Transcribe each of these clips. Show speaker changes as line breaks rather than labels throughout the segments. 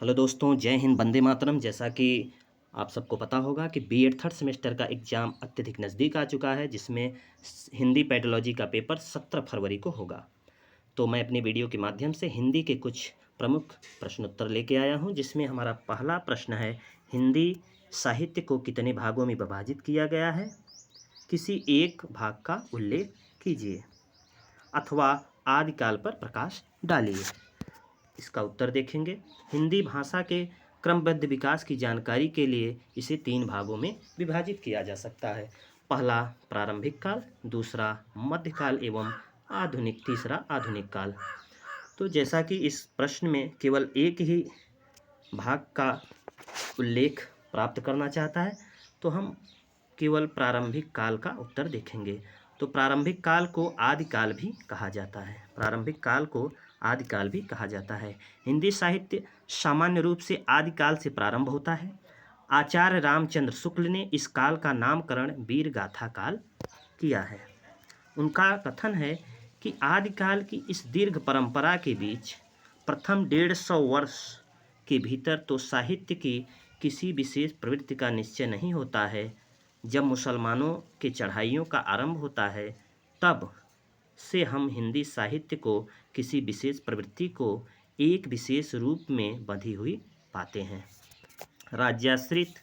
Hello दोस्तों, जय हिंद, वंदे मातरम। जैसा कि आप सबको पता होगा कि बीएड थर्ड सेमेस्टर का एग्ज़ाम अत्यधिक नज़दीक आ चुका है, जिसमें हिंदी पेडोलॉजी का पेपर 17 फरवरी को होगा। तो मैं अपनी वीडियो के माध्यम से हिंदी के कुछ प्रमुख प्रश्नोत्तर लेके आया हूं, जिसमें हमारा पहला प्रश्न है, हिंदी साहित्य को कितने भागों में विभाजित किया गया है? किसी एक भाग का उल्लेख कीजिए अथवा आदिकाल पर प्रकाश डालिए। इसका उत्तर देखेंगे। हिंदी भाषा के क्रमबद्ध विकास की जानकारी के लिए इसे 3 भागों में विभाजित किया जा सकता है। पहला प्रारंभिक काल, दूसरा मध्यकाल एवं तीसरा आधुनिक काल। तो जैसा कि इस प्रश्न में केवल एक ही भाग का उल्लेख प्राप्त करना चाहता है, तो हम केवल प्रारंभिक काल का उत्तर देखेंगे। तो प्रारंभिक काल को आदिकाल भी कहा जाता है। प्रारंभिक काल को आदिकाल भी कहा जाता है। हिंदी साहित्य सामान्य रूप से आदिकाल से प्रारंभ होता है। आचार्य रामचंद्र शुक्ल ने इस काल का नामकरण वीर गाथा काल किया है। उनका कथन है कि आदिकाल की इस दीर्घ परंपरा के बीच प्रथम 150 वर्ष के भीतर तो साहित्य की किसी विशेष प्रवृत्ति का निश्चय नहीं होता है। जब मुसलमानों के चढ़ाइयों का आरंभ होता है, तब से हम हिंदी साहित्य को किसी विशेष प्रवृत्ति को एक विशेष रूप में बंधी हुई पाते हैं। राज्याश्रित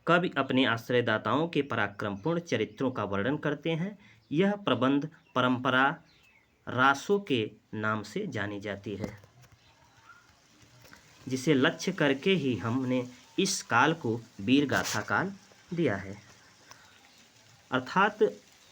कवि अपने आश्रयदाताओं के पराक्रमपूर्ण चरित्रों का वर्णन करते हैं। यह प्रबंध परंपरा रासों के नाम से जानी जाती है, जिसे लक्ष्य करके ही हमने इस काल को वीर गाथा काल दिया है। अर्थात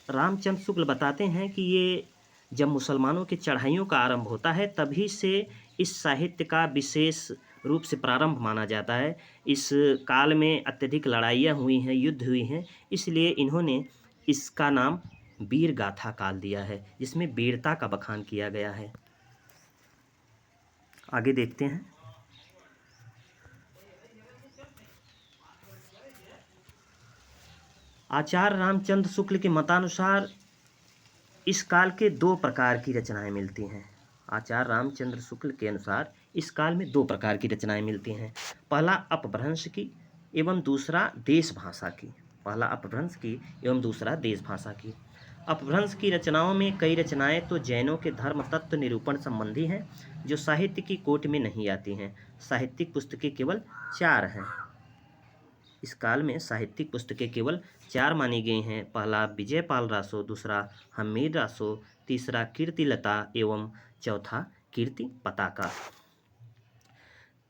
रामचंद्र शुक्ल बताते हैं कि ये जब मुसलमानों की चढ़ाइयों का आरंभ होता है, तभी से इस साहित्य का विशेष रूप से प्रारंभ माना जाता है। इस काल में अत्यधिक लड़ाइयाँ हुई हैं, युद्ध हुई हैं, इसलिए इन्होंने इसका नाम वीर गाथा काल दिया है, जिसमें वीरता का बखान किया गया है। आगे देखते हैं। आचार्य रामचंद्र शुक्ल के मतानुसार इस काल के 2 प्रकार की रचनाएं मिलती हैं। आचार्य रामचंद्र शुक्ल के अनुसार इस काल में 2 प्रकार की रचनाएं मिलती हैं। पहला अपभ्रंश की एवं दूसरा देश भाषा की। पहला अपभ्रंश की एवं दूसरा देश भाषा की। अपभ्रंश की रचनाओं में कई रचनाएं तो जैनों के धर्म तत्व निरूपण संबंधी हैं, जो साहित्य की कोटि में नहीं आती हैं। साहित्यिक पुस्तकें केवल 4 हैं। इस काल में साहित्यिक पुस्तकें केवल 4 मानी गई हैं। पहला विजयपाल रासो, दूसरा हमीर रासो, तीसरा कीर्तिलता एवं चौथा कीर्ति पताका।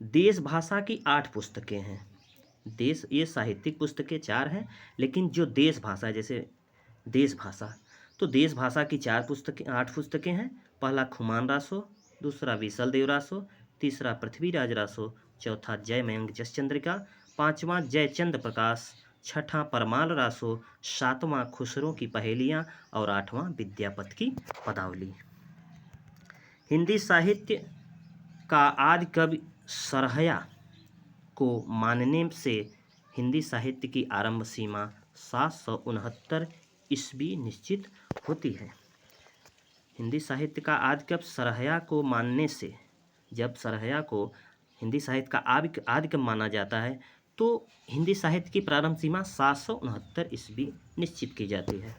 देश भाषा की 8 पुस्तकें हैं। ये साहित्यिक पुस्तकें 4 हैं, लेकिन जो देश भाषा, जैसे देश भाषा, तो देश भाषा की 8 पुस्तकें हैं। पहला खुमान रासो, दूसरा विसल देव रासो, तीसरा पृथ्वीराज रासो, चौथा जय मयंक जसचंद्रिका, पांचवा जयचंद प्रकाश, छठा परमाल रासो, सातवां खुसरो की पहेलियाँ और आठवां विद्यापति की पदावली। हिंदी साहित्य का आदि कवि सरहया को मानने से हिंदी साहित्य की आरंभ सीमा 769 ईस्वी निश्चित होती है। हिंदी साहित्य का आदि कवि सरहया को मानने से, जब सरहया को हिंदी साहित्य का आदि कवि माना जाता है, तो हिंदी साहित्य की प्रारंभ सीमा 769 ईस्वी निश्चित की जाती है।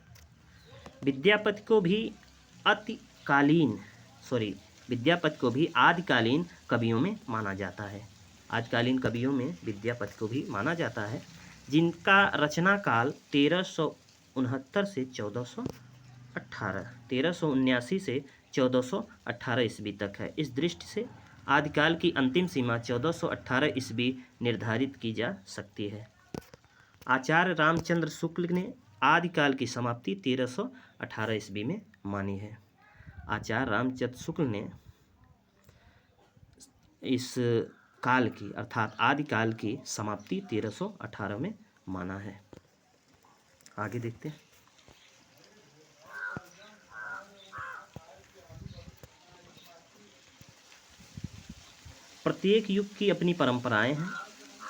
विद्यापति को भी आदिकालीन कवियों में माना जाता है। आदिकालीन कवियों में विद्यापति को भी माना जाता है, जिनका रचना काल 1369 से 1379 से 1418 ईस्वी तक है। इस दृष्टि से आदिकाल की अंतिम सीमा 1418 ईस्वी निर्धारित की जा सकती है। आचार्य रामचंद्र शुक्ल ने आदिकाल की समाप्ति 1318 ईस्वी में मानी है। आचार्य रामचंद्र शुक्ल ने इस काल की, अर्थात आदिकाल की समाप्ति 1318 में माना है। आगे देखते हैं। प्रत्येक युग की अपनी परंपराएं हैं,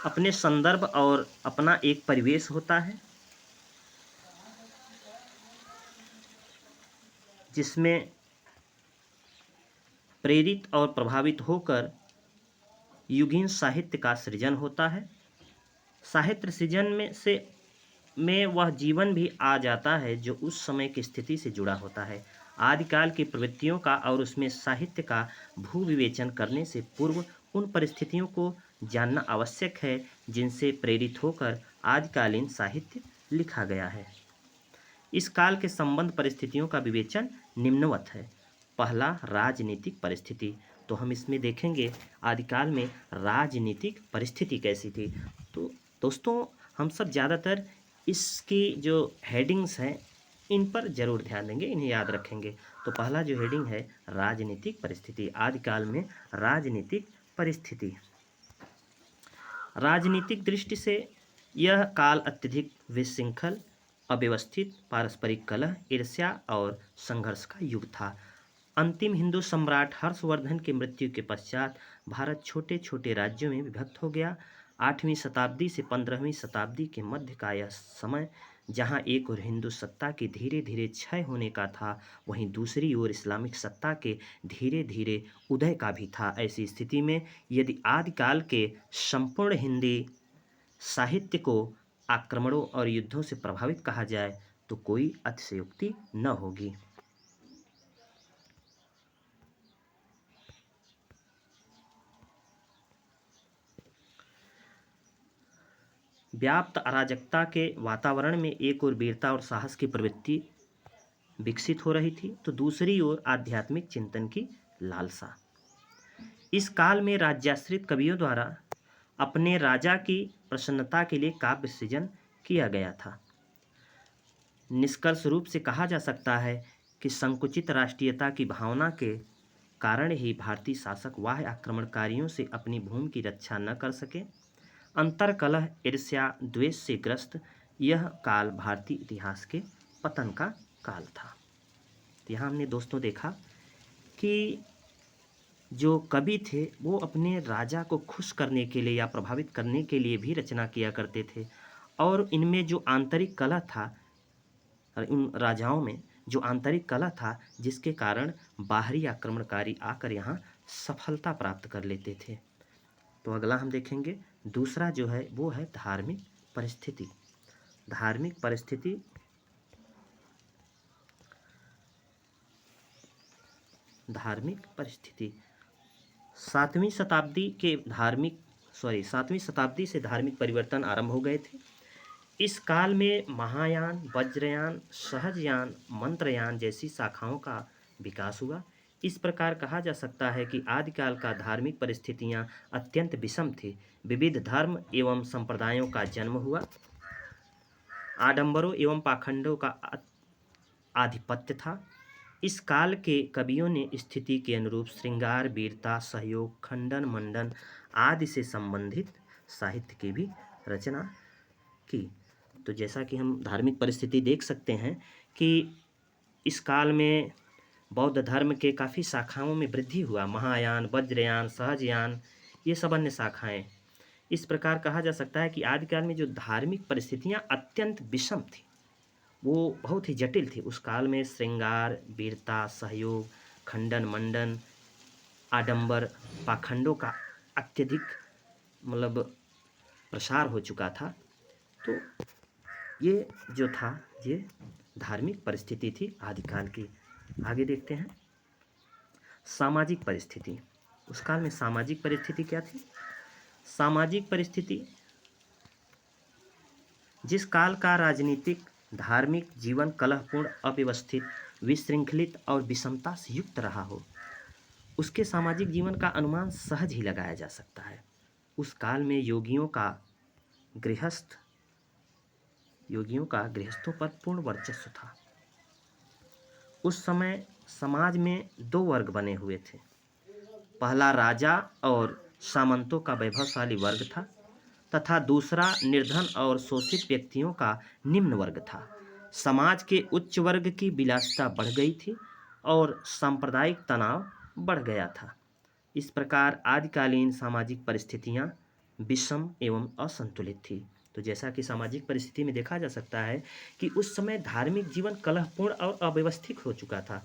अपने संदर्भ और अपना एक परिवेश होता है, जिसमें प्रेरित और प्रभावित होकर युगीन साहित्य का सृजन होता है। साहित्य सृजन में वह जीवन भी आ जाता है जो उस समय की स्थिति से जुड़ा होता है। आदिकाल की प्रवृत्तियों का और उसमें साहित्य का भू विवेचन करने से पूर्व उन परिस्थितियों को जानना आवश्यक है जिनसे प्रेरित होकर आदिकालीन साहित्य लिखा गया है। इस काल के संबंध परिस्थितियों का विवेचन निम्नवत है। पहला, राजनीतिक परिस्थिति। तो हम इसमें देखेंगे आदिकाल में राजनीतिक परिस्थिति कैसी थी। तो दोस्तों, हम सब ज़्यादातर इसकी जो हेडिंग्स हैं इन पर जरूर ध्यान देंगे, इन्हें याद रखेंगे। तो पहला जो हेडिंग है, राजनीतिक परिस्थिति। आदिकाल में राजनीतिक परिस्थिति। राजनीतिक दृष्टि से यह काल अत्यधिक विशृंखल, अव्यवस्थित, पारस्परिक कलह, ईर्ष्या और संघर्ष का युग था। अंतिम हिंदू सम्राट हर्षवर्धन की मृत्यु के पश्चात भारत छोटे छोटे राज्यों में विभक्त हो गया। 8वीं शताब्दी से 15वीं शताब्दी के मध्य का यह समय, जहां एक ओर हिंदू सत्ता की धीरे धीरे क्षय होने का था, वहीं दूसरी ओर इस्लामिक सत्ता के धीरे धीरे उदय का भी था। ऐसी स्थिति में यदि आदिकाल के संपूर्ण हिंदी साहित्य को आक्रमणों और युद्धों से प्रभावित कहा जाए तो कोई अतिशयोक्ति न होगी। व्याप्त अराजकता के वातावरण में एक ओर वीरता और साहस की प्रवृत्ति विकसित हो रही थी, तो दूसरी ओर आध्यात्मिक चिंतन की लालसा। इस काल में राज्याश्रित कवियों द्वारा अपने राजा की प्रसन्नता के लिए काव्य सृजन किया गया था। निष्कर्ष रूप से कहा जा सकता है कि संकुचित राष्ट्रीयता की भावना के कारण ही भारतीय शासक बाह्य आक्रमणकारियों से अपनी भूमि की रक्षा न कर सके। अंतर कलह, ईर्ष्या, द्वेष से ग्रस्त यह काल भारतीय इतिहास के पतन का काल था। तो यहाँ हमने दोस्तों देखा कि जो कवि थे वो अपने राजा को खुश करने के लिए या प्रभावित करने के लिए भी रचना किया करते थे, और इनमें जो आंतरिक कलह था, इन राजाओं में जो आंतरिक कलह था, जिसके कारण बाहरी आक्रमणकारी आकर यहाँ सफलता प्राप्त कर लेते थे। तो अगला हम देखेंगे, दूसरा जो है वो है धार्मिक परिस्थिति। धार्मिक परिस्थिति धार्मिक परिस्थिति सातवीं शताब्दी से धार्मिक परिवर्तन आरंभ हो गए थे। इस काल में महायान, वज्रयान, सहजयान, मंत्रयान जैसी शाखाओं का विकास हुआ। इस प्रकार कहा जा सकता है कि आदिकाल का धार्मिक परिस्थितियां अत्यंत विषम थी। विविध धर्म एवं संप्रदायों का जन्म हुआ। आडंबरों एवं पाखंडों का आधिपत्य था। इस काल के कवियों ने स्थिति के अनुरूप श्रृंगार, वीरता, सहयोग, खंडन, मंडन आदि से संबंधित साहित्य की भी रचना की। तो जैसा कि हम धार्मिक परिस्थिति देख सकते हैं कि इस काल में बौद्ध धर्म के काफ़ी शाखाओं में वृद्धि हुआ। महायान, वज्रयान, सहजयान, ये सब अन्य शाखाएं। इस प्रकार कहा जा सकता है कि आदिकाल में जो धार्मिक परिस्थितियां अत्यंत विषम थी, वो बहुत ही जटिल थी। उस काल में श्रृंगार, वीरता, सहयोग, खंडन, मंडन, आडंबर, पाखंडों का अत्यधिक प्रसार हो चुका था। तो ये जो था, ये धार्मिक परिस्थिति थी आदिकाल की। आगे देखते हैं सामाजिक परिस्थिति। उस काल में सामाजिक परिस्थिति क्या थी? सामाजिक परिस्थिति जिस काल का राजनीतिक धार्मिक जीवन कलहपूर्ण, अव्यवस्थित, विशृंखलित और विषमता से युक्त रहा हो, उसके सामाजिक जीवन का अनुमान सहज ही लगाया जा सकता है। उस काल में योगियों का गृहस्थों पर पूर्ण वर्चस्व था। उस समय समाज में दो वर्ग बने हुए थे। पहला राजा और सामंतों का वैभवशाली वर्ग था, तथा दूसरा निर्धन और शोषित व्यक्तियों का निम्न वर्ग था। समाज के उच्च वर्ग की विलासिता बढ़ गई थी और सांप्रदायिक तनाव बढ़ गया था। इस प्रकार आदिकालीन सामाजिक परिस्थितियां विषम एवं असंतुलित थी। तो जैसा कि सामाजिक परिस्थिति में देखा जा सकता है कि उस समय धार्मिक जीवन कलहपूर्ण और अव्यवस्थित हो चुका था।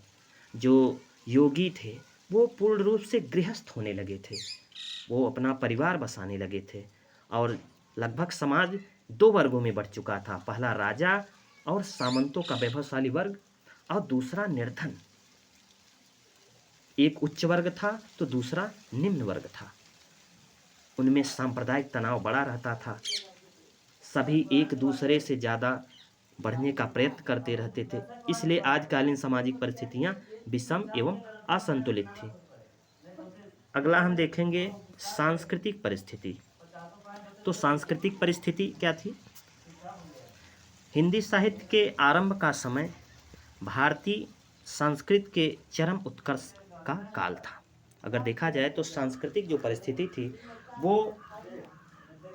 जो योगी थे वो पूर्ण रूप से गृहस्थ होने लगे थे, वो अपना परिवार बसाने लगे थे। और लगभग समाज दो वर्गों में बढ़ चुका था, पहला राजा और सामंतों का वैभवशाली वर्ग, और दूसरा निर्धन। एक उच्च वर्ग था तो दूसरा निम्न वर्ग था। उनमें सांप्रदायिक तनाव बड़ा रहता था, सभी एक दूसरे से ज़्यादा बढ़ने का प्रयत्न करते रहते थे, इसलिए आजकालीन सामाजिक परिस्थितियां विषम एवं असंतुलित थी। अगला हम देखेंगे सांस्कृतिक परिस्थिति। तो सांस्कृतिक परिस्थिति क्या थी? हिंदी साहित्य के आरंभ का समय भारतीय संस्कृत के चरम उत्कर्ष का काल था। अगर देखा जाए तो सांस्कृतिक जो परिस्थिति थी वो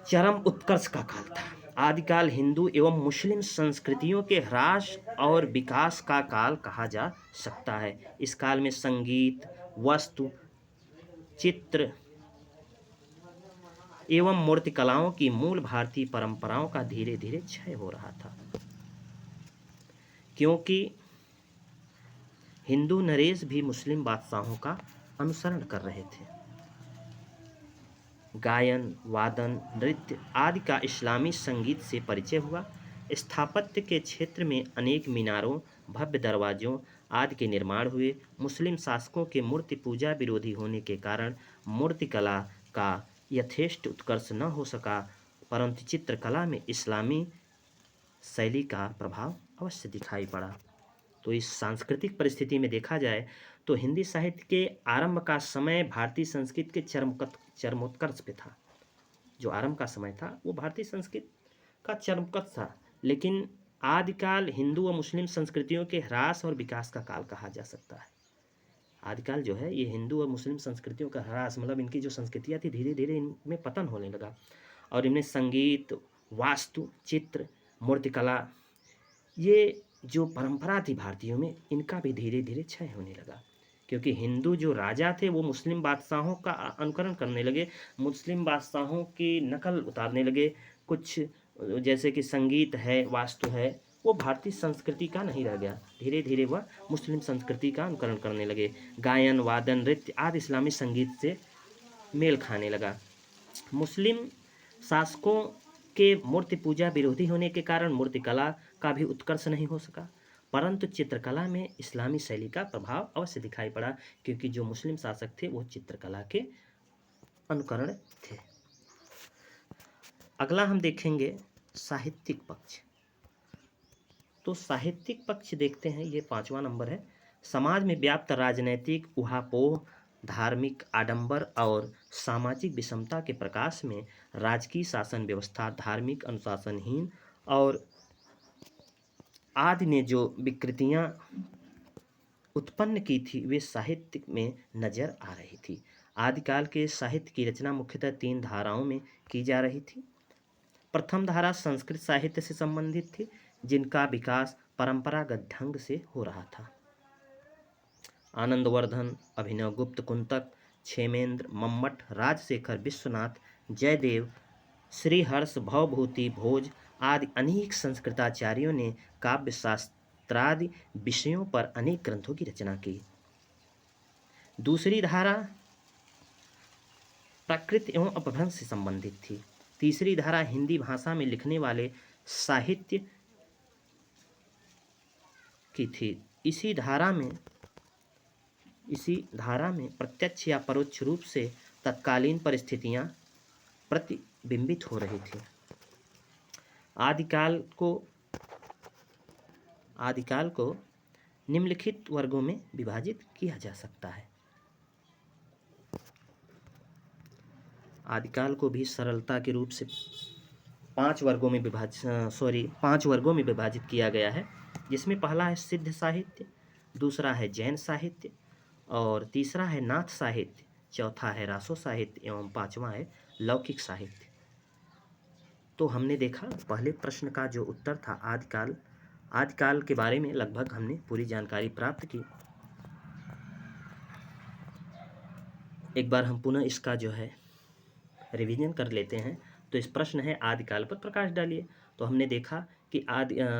चरम उत्कर्ष का काल था। आदिकाल हिंदू एवं मुस्लिम संस्कृतियों के ह्रास और विकास का काल कहा जा सकता है। इस काल में संगीत, वस्तु, चित्र एवं मूर्तिकलाओं की मूल भारतीय परंपराओं का धीरे धीरे क्षय हो रहा था, क्योंकि हिंदू नरेश भी मुस्लिम बादशाहों का अनुसरण कर रहे थे। गायन, वादन, नृत्य आदि का इस्लामी संगीत से परिचय हुआ। स्थापत्य के क्षेत्र में अनेक मीनारों, भव्य दरवाजों आदि के निर्माण हुए। मुस्लिम शासकों के मूर्ति पूजा विरोधी होने के कारण मूर्तिकला का यथेष्ट उत्कर्ष न हो सका, परंतु चित्रकला में इस्लामी शैली का प्रभाव अवश्य दिखाई पड़ा। तो इस सांस्कृतिक परिस्थिति में देखा जाए तो हिंदी साहित्य के आरंभ का समय भारतीय संस्कृत के चरमोत्कर्ष पे था। जो आरंभ का समय था वो भारतीय संस्कृत का चरमोत्कर्ष था, लेकिन आदिकाल हिंदू व मुस्लिम संस्कृतियों के ह्रास और विकास का काल कहा जा सकता है। आदिकाल जो है ये हिंदू और मुस्लिम संस्कृतियों का ह्रास, मतलब इनकी जो संस्कृतियाँ थी धीरे धीरे इनमें पतन होने लगा, और इनमें संगीत, वास्तु, चित्र, मूर्तिकला, ये जो परंपरा थी भारतीयों में, इनका भी धीरे धीरे क्षय होने लगा, क्योंकि हिंदू जो राजा थे वो मुस्लिम बादशाहों का अनुकरण करने लगे, मुस्लिम बादशाहों की नकल उतारने लगे। कुछ जैसे कि संगीत है, वास्तु है, वो भारतीय संस्कृति का नहीं रह गया, धीरे धीरे वह मुस्लिम संस्कृति का अनुकरण करने लगे। गायन, वादन, नृत्य आदि इस्लामी संगीत से मेल खाने लगा। मुस्लिम शासकों के मूर्ति पूजा विरोधी होने के कारण मूर्तिकला का भी उत्कर्ष नहीं हो सका, परंतु चित्रकला में इस्लामी शैली का प्रभाव अवश्य दिखाई पड़ा, क्योंकि जो मुस्लिम शासक थे वो चित्रकला के अनुकरण थे। अगला हम देखेंगे साहित्यिक पक्ष। तो साहित्यिक पक्ष देखते हैं, ये 5वां नंबर है। समाज में व्याप्त राजनैतिक ऊहापोह, धार्मिक आडंबर और सामाजिक विषमता के प्रकाश में राजकीय शासन व्यवस्था धार्मिक अनुशासनहीन और आदि ने जो विकृतियां उत्पन्न की थी वे साहित्य में नजर आ रही थी। आदिकाल के साहित्य की रचना मुख्यतः 3 धाराओं में की जा रही थी। प्रथम धारा संस्कृत साहित्य से संबंधित थी, जिनका विकास परंपरागत ढंग से हो रहा था। आनंदवर्धन, अभिनवगुप्त, कुंतक, क्षेमेंद्र, मम्मट, राजशेखर, विश्वनाथ, जयदेव, श्रीहर्ष, भवभूति, भोज आदि अनेक संस्कृताचार्यों ने काव्य शास्त्रादि विषयों पर अनेक ग्रंथों की रचना की। दूसरी धारा प्राकृत एवं अपभ्रंश से संबंधित थी। तीसरी धारा हिंदी भाषा में लिखने वाले साहित्य की थी। इसी धारा में प्रत्यक्ष या परोक्ष रूप से तत्कालीन परिस्थितियां प्रतिबिंबित हो रही थी। आदिकाल को निम्नलिखित वर्गों में विभाजित किया जा सकता है। आदिकाल को भी सरलता के रूप से 5 वर्गों में विभाजित किया गया है, जिसमें पहला है सिद्ध साहित्य, दूसरा है जैन साहित्य, और तीसरा है नाथ साहित्य, चौथा है रासो साहित्य एवं 5वां है लौकिक साहित्य। तो हमने देखा पहले प्रश्न का जो उत्तर था आदिकाल के बारे में लगभग हमने पूरी जानकारी प्राप्त की। एक बार हम पुनः इसका जो है रिवीजन कर लेते हैं। तो इस प्रश्न है आदिकाल पर प्रकाश डालिए। तो हमने देखा कि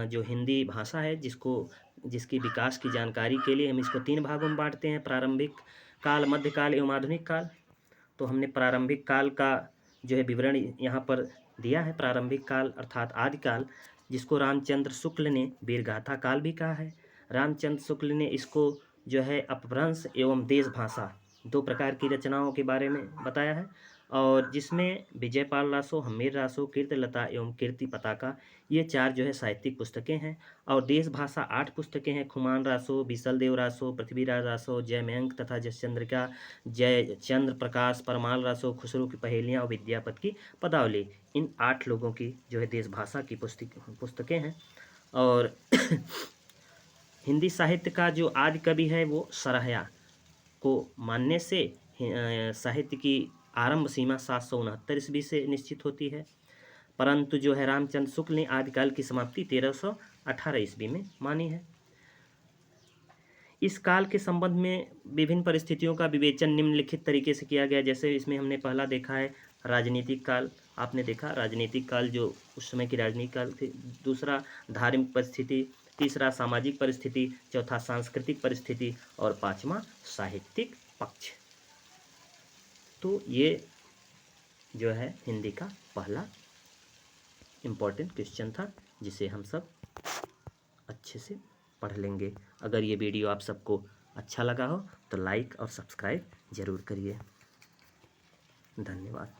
जो हिंदी भाषा है जिसकी विकास की जानकारी के लिए हम इसको 3 भागों में बांटते हैं, प्रारंभिक, काल, मध्यकाल एवं आधुनिक काल। तो हमने प्रारंभिक काल का जो है विवरण यहाँ पर दिया है। प्रारंभिक काल अर्थात आदिकाल, जिसको रामचंद्र शुक्ल ने वीरगाथा काल भी कहा है। रामचंद्र शुक्ल ने इसको जो है अपभ्रंश एवं देश भाषा, दो प्रकार की रचनाओं के बारे में बताया है, और जिसमें विजयपाल रासो, हम्मीर रासो, कीर्तिलता एवं कीर्ति पताका, ये 4 जो है साहित्यिक पुस्तकें हैं। और देश भाषा 8 पुस्तकें हैं। खुमान रासो, बिसलदेव रासो, पृथ्वीराज रासो, जयमयंक तथा जयचंद्रिका, जय चंद्र प्रकाश, परमाल रासो, खुसरो की पहेलियाँ और विद्यापति की पदावली, इन 8 लोगों की जो है देश भाषा की पुस्तकें हैं। और हिंदी साहित्य का जो आदि कवि है वो सरहया को मानने से साहित्य की आरंभ सीमा 769 ईस्वी से निश्चित होती है, परंतु जो है रामचंद्र शुक्ल ने आदिकाल की समाप्ति 1318 ईस्वी में मानी है। इस काल के संबंध में विभिन्न परिस्थितियों का विवेचन निम्नलिखित तरीके से किया गया। जैसे इसमें हमने पहला देखा है राजनीतिक काल, आपने देखा राजनीतिक काल जो उस समय की राजनीतिक काल थी। दूसरा धार्मिक परिस्थिति, तीसरा सामाजिक परिस्थिति, चौथा सांस्कृतिक परिस्थिति और पांचवा साहित्यिक पक्ष। तो ये जो है हिंदी का पहला इम्पोर्टेंट क्वेश्चन था, जिसे हम सब अच्छे से पढ़ लेंगे। अगर ये वीडियो आप सबको अच्छा लगा हो तो लाइक और सब्सक्राइब ज़रूर करिए। धन्यवाद।